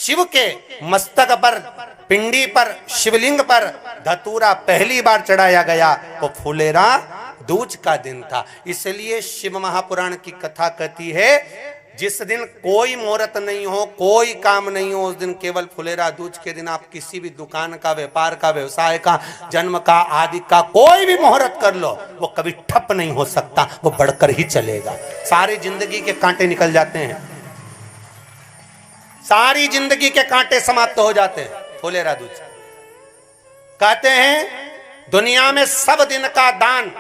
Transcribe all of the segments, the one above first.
शिव के मस्तक पर, पिंडी पर, शिवलिंग पर धतूरा पहली बार चढ़ाया गया वो फुलेरा दूज का दिन था। इसलिए शिव महापुराण की कथा कहती है जिस दिन कोई मुहूर्त नहीं हो, कोई काम नहीं हो, उस दिन केवल फुलेरा दूज के दिन आप किसी भी दुकान का, व्यापार का, व्यवसाय का, जन्म का, आदि का कोई भी मुहूर्त कर लो, वो कभी ठप नहीं हो सकता, वो बढ़कर ही चलेगा। सारी जिंदगी के कांटे निकल जाते हैं, सारी जिंदगी के कांटे समाप्त हो जाते हैं फुलेरा दूज। कहते हैं दुनिया में सब दिन का दान,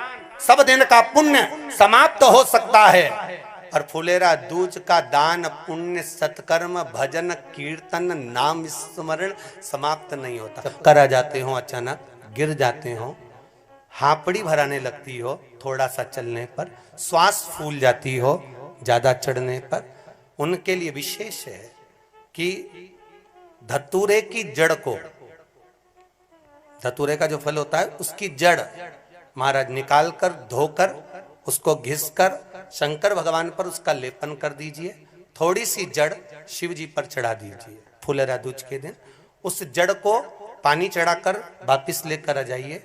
सब दिन का पुण्य समाप्त हो सकता है, और फुलेरा दूज का दान, पुण्य, सत्कर्म, भजन, कीर्तन, नाम स्मरण समाप्त नहीं होता। चक्कर आ जाते हो, अचानक गिर जाते हो, हापड़ी भराने लगती हो थोड़ा सा चलने पर, श्वास फूल जाती हो ज्यादा चढ़ने पर, उनके लिए विशेष है कि धतूरे की जड़ को, धतूरे का जो फल होता है उसकी जड़ महाराज निकाल कर, धोकर, उसको घिसकर शंकर भगवान पर उसका लेपन कर दीजिए। थोड़ी सी जड़ शिव जी पर चढ़ा दीजिए फुलेरा दूज के दिन। उस जड़ को पानी चढ़ाकर वापिस लेकर आ जाइए।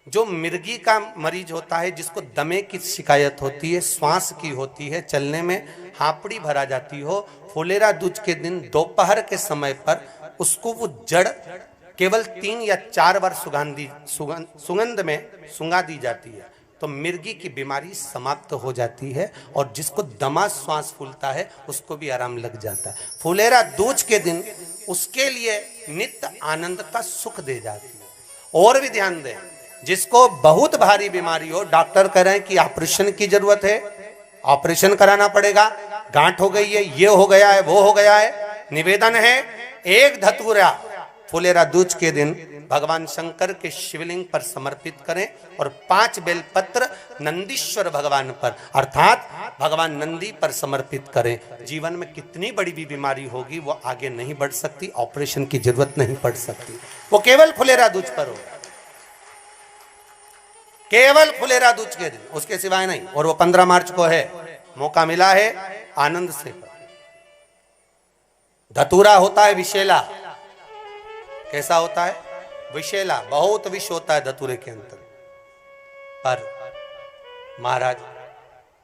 जो मिर्गी का मरीज होता है, जिसको दमे की शिकायत होती है, श्वास की होती है, चलने में हापड़ी भरा जाती हो, फुलेरा दूज के दिन दोपहर के समय पर उसको वो जड़ केवल 3 या 4 बार सुगंध में सुंगा दी जाती है, तो मिर्गी की बीमारी समाप्त हो जाती है, और जिसको दमा श्वास फूलता है उसको भी आराम लग जाता है। फुलेरा दूज के दिन उसके लिए नित्य आनंद का सुख दे जाती है। और भी ध्यान दें, जिसको बहुत भारी बीमारी हो, डॉक्टर कह रहे हैं कि ऑपरेशन की जरूरत है, ऑपरेशन कराना पड़ेगा, गांठ हो गई है, ये हो गया है, वो हो गया है, निवेदन है एक धतूरा फुलेरा दूज के दिन भगवान शंकर के शिवलिंग पर समर्पित करें, और 5 बेलपत्र नंदीश्वर भगवान पर अर्थात भगवान नंदी पर समर्पित करें। जीवन में कितनी बड़ी भी बीमारी होगी वो आगे नहीं बढ़ सकती, ऑपरेशन की जरूरत नहीं पड़ सकती, वो केवल फुलेरा दूज पर हो, केवल फुलेरा दूज के दिन, उसके सिवाय नहीं। और वो 15 मार्च को है, मौका मिला है, आनंद से। धतूरा होता है विषैला। कैसा होता है? विषैला, बहुत विष होता है धतूरे के अंदर। पर महाराज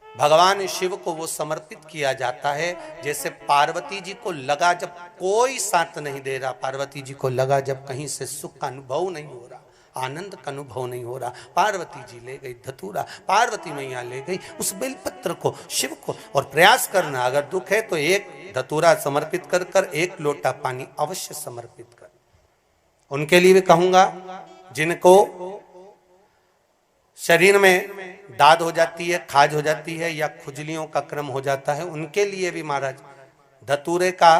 भगवान शिव को वो समर्पित किया जाता है जैसे पार्वती जी को लगा, जब कोई साथ नहीं दे रहा, पार्वती जी को लगा जब कहीं से सुख का अनुभव नहीं हो रहा, आनंद का अनुभव नहीं हो रहा, पार्वती जी ले गई धतूरा, पार्वती मैया ले गई उस बेलपत्र को शिव को। और प्रयास करना, अगर दुख है तो एक धतूरा समर्पित कर कर 1 लोटा पानी अवश्य समर्पित कर। उनके लिए भी कहूंगा जिनको शरीर में दाद हो जाती है, खाज हो जाती है, या खुजलियों का क्रम हो जाता है, उनके लिए भी महाराज धतूरे का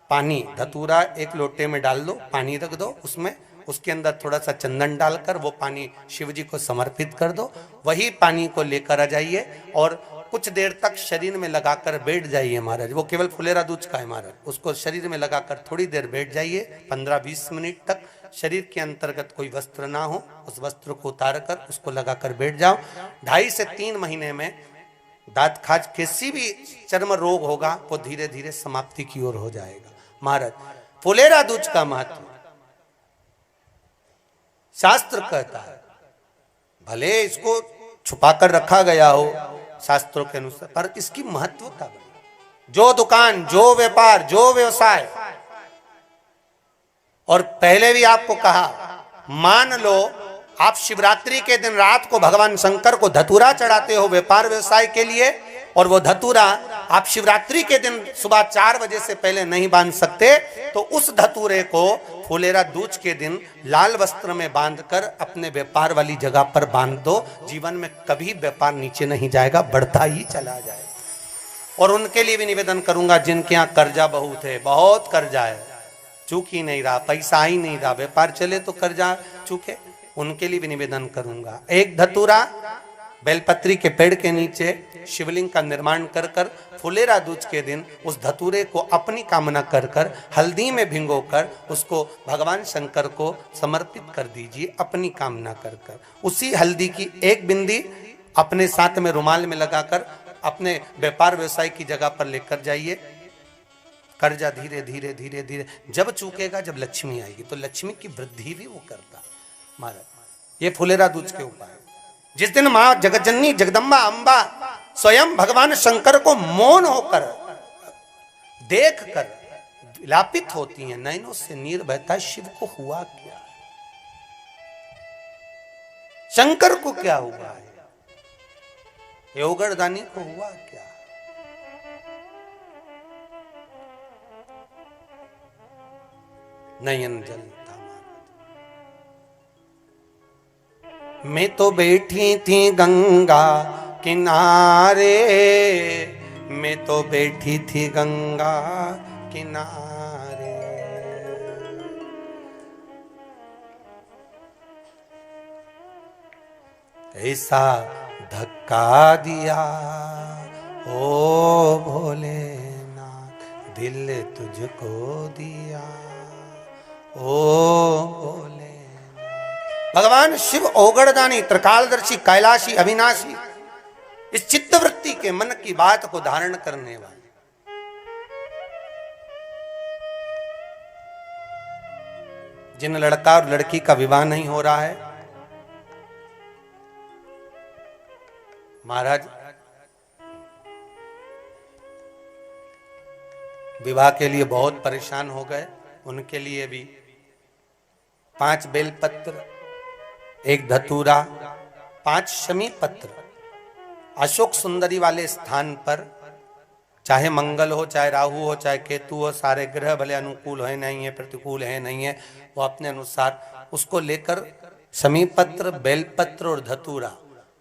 पानी, धतूरा 1 लोटे में डाल दो, पानी रख दो उसमें, उसके अंदर थोड़ा सा चंदन डालकर वो पानी शिव जी को समर्पित कर दो। वही पानी को लेकर आ जाइए और कुछ देर तक शरीर में लगाकर बैठ जाइए महाराज। वो केवल फुलेरा दूज का है महाराज, उसको शरीर में लगाकर थोड़ी देर बैठ जाइए, 15-20 मिनट तक। शरीर के अंतर्गत कोई वस्त्र ना हो, उस वस्त्र को उतार कर उसको लगाकर बैठ जाओ। 2.5 से 3 महीने में दांत खाज, किसी भी चर्म रोग होगा वो धीरे धीरे समाप्ति की ओर हो जाएगा। महाराज फुलेरा दूज का महत्व शास्त्र कहता है, भले इसको छुपा कर रखा गया हो शास्त्रों के अनुसार, पर इसकी महत्व का जो दुकान, जो व्यापार, जो व्यवसाय, और पहले भी आपको कहा, मान लो आप शिवरात्रि के दिन रात को भगवान शंकर को धतूरा चढ़ाते हो व्यापार व्यवसाय के लिए, और वो धतूरा आप शिवरात्रि के दिन सुबह 4 बजे से पहले नहीं बांध सकते, तो उस धतूरे को फुलेरा दूज के दिन लाल वस्त्र में बांधकर अपने व्यापार वाली जगह पर बांध दो। जीवन में कभी व्यापार नीचे नहीं जाएगा, बढ़ता ही चला जाएगा। और उनके लिए भी निवेदन करूंगा जिनके यहाँ कर्जा बहुत है, बहुत कर्जा है, चूक ही नहीं रहा, पैसा ही नहीं रहा, व्यापार चले तो कर्जा चूके, उनके लिए भी निवेदन करूंगा। एक धतूरा बेलपत्री के पेड़ के नीचे शिवलिंग का निर्माण कर कर फुलेरा दूज के दिन उस धतूरे को अपनी कामना कर कर हल्दी में भिंगोकर उसको भगवान शंकर को समर्पित कर दीजिए अपनी कामना कर कर। उसी हल्दी की 1 बिंदी अपने साथ में रुमाल में लगाकर अपने व्यापार व्यवसाय की जगह पर लेकर जाइए। कर्जा धीरे धीरे धीरे धीरे जब चूकेगा, जब लक्ष्मी आएगी, तो लक्ष्मी की वृद्धि भी वो करता महाराज। ये फुलेरा दूज के उपाय। जिस दिन मां जगतजननी जगदम्बा अंबा स्वयं भगवान शंकर को मौन होकर देख कर विलापित होती हैं, नैनों से नीर बहता, शिव को हुआ क्या, शंकर को क्या हुआ है, योगरदानी को हुआ क्या। नयन जल था। मैं तो बैठी थी गंगा किनारे, मैं तो बैठी थी गंगा किनारे, ऐसा धक्का दिया ओ भोलेनाथ, दिल तुझको दिया ओ भोले। भगवान शिव ओगड़दानी, त्रिकालदर्शी, कैलाशी, अविनाशी, इस चित्तवृत्ति के मन की बात को धारण करने वाले, जिन लड़का और लड़की का विवाह नहीं हो रहा है, महाराज विवाह के लिए बहुत परेशान हो गए, उनके लिए भी 5 बेलपत्र, 1 धतूरा, 5 शमी पत्र अशोक सुंदरी वाले स्थान पर, चाहे मंगल हो, चाहे राहु हो, चाहे केतु हो, सारे ग्रह भले अनुकूल है नहीं है, प्रतिकूल है नहीं है, वो अपने अनुसार उसको लेकर शमी पत्र, बेलपत्र और धतूरा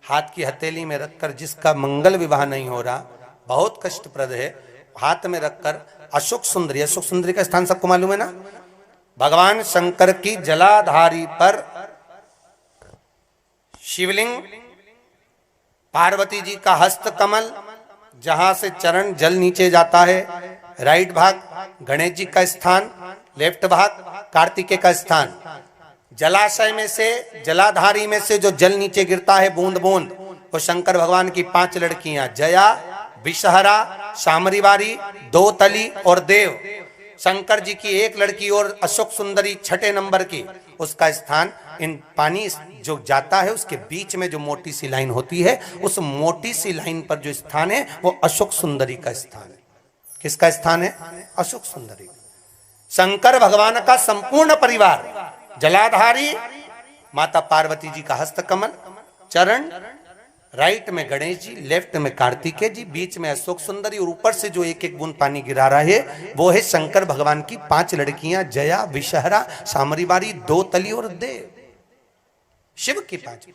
हाथ की हथेली में रखकर, जिसका मंगल विवाह नहीं हो रहा, बहुत कष्टप्रद है, हाथ में रखकर अशोक सुंदरी, अशोक सुंदरी का स्थान सबको मालूम है ना, भगवान शंकर की जलाधारी पर शिवलिंग, पार्वती जी का हस्त कमल, जहां से चरण जल नीचे जाता है, राइट भाग गणेश जी का स्थान, लेफ्ट भाग कार्तिकेय का स्थान, जलाशय में से, जलाधारी में से जो जल नीचे गिरता है बूंद बूंद, वो शंकर भगवान की 5 लड़कियां, जया, विषहरा, शामरीवारी, दोतली और देव। शंकर जी की 1 लड़की और अशोक सुंदरी 6 नंबर की, उसका स्थान, इन पानी जो जाता है उसके बीच में जो मोटी सी लाइन होती है, उस मोटी सी लाइन पर जो स्थान है वो अशोक सुंदरी का स्थान है। किसका स्थान है? अशोक सुंदरी। शंकर भगवान का संपूर्ण परिवार, जलाधारी माता पार्वती जी का हस्तकमल, चरण, राइट में गणेश जी, लेफ्ट में कार्तिकेय जी, बीच में अशोक सुंदरी, और ऊपर से जो 1-1 बूंद पानी गिरा रहा है वो है शंकर भगवान की 5 लड़कियां, जया, विषहरा, शामरीवारी, दोतली और देव। शिव की 5,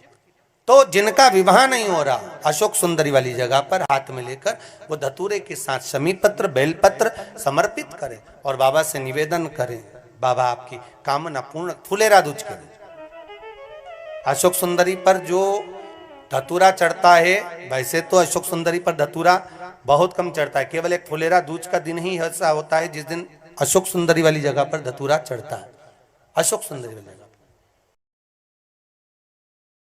तो जिनका विवाह नहीं हो रहा, अशोक सुंदरी वाली जगह पर हाथ में लेकर वो धतूरे के साथ शमी पत्र, बेलपत्र समर्पित करें और बाबा से निवेदन करें, बाबा आपकी कामना पूर्ण, फुलेरा दूज करें। अशोक सुंदरी पर जो धतूरा चढ़ता है, वैसे तो अशोक सुंदरी पर धतूरा बहुत कम चढ़ता है, केवल एक फुलेरा दूज का दिन ही ऐसा होता है जिस दिन अशोक सुंदरी वाली जगह पर धतूरा चढ़ता है, अशोक सुंदरी वाली जगह।